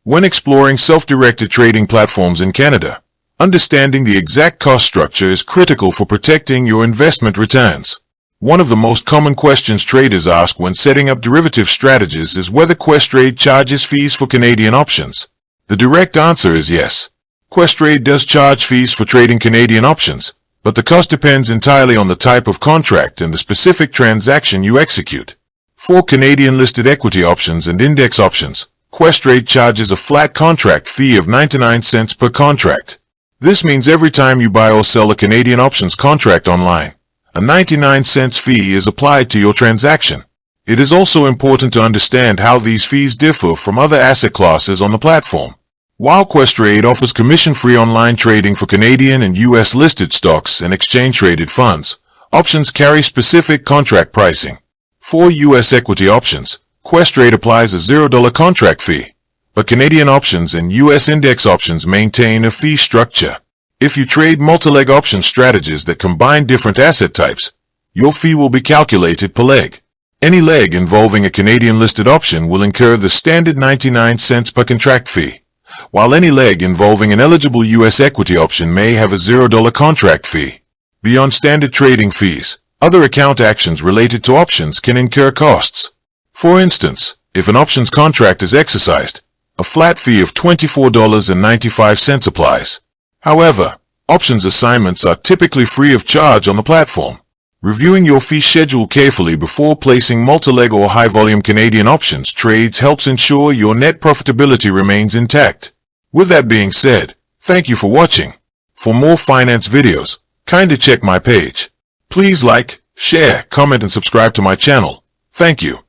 When exploring self-directed trading platforms in Canada, understanding the exact cost structure is critical for protecting your investment returns. One of the most common questions traders ask when setting up derivative strategies is whether Questrade charges fees for Canadian options. The direct answer is yes. Questrade does charge fees for trading Canadian options, but the cost depends entirely on the type of contract and the specific transaction you execute. For Canadian-listed equity options and index options, Questrade charges a flat contract fee of 99 cents per contract. This means every time you buy or sell a Canadian options contract online, a 99 cents fee is applied to your transaction. It is also important to understand how these fees differ from other asset classes on the platform. While Questrade offers commission-free online trading for Canadian and US listed stocks and exchange-traded funds, options carry specific contract pricing. For US equity options, Questrade applies a $0 contract fee, but Canadian options and US index options maintain a fee structure. If you trade multi-leg option strategies that combine different asset types, your fee will be calculated per leg. Any leg involving a Canadian-listed option will incur the standard 99 cents per contract fee, while any leg involving an eligible US equity option may have a $0 contract fee. Beyond standard trading fees, other account actions related to options can incur costs. For instance, if an options contract is exercised, a flat fee of $24.95 applies. However, options assignments are typically free of charge on the platform. Reviewing your fee schedule carefully before placing multi-leg or high-volume Canadian options trades helps ensure your net profitability remains intact. With that being said, thank you for watching. For more finance videos, kindly check my page. Please like, share, comment and subscribe to my channel. Thank you.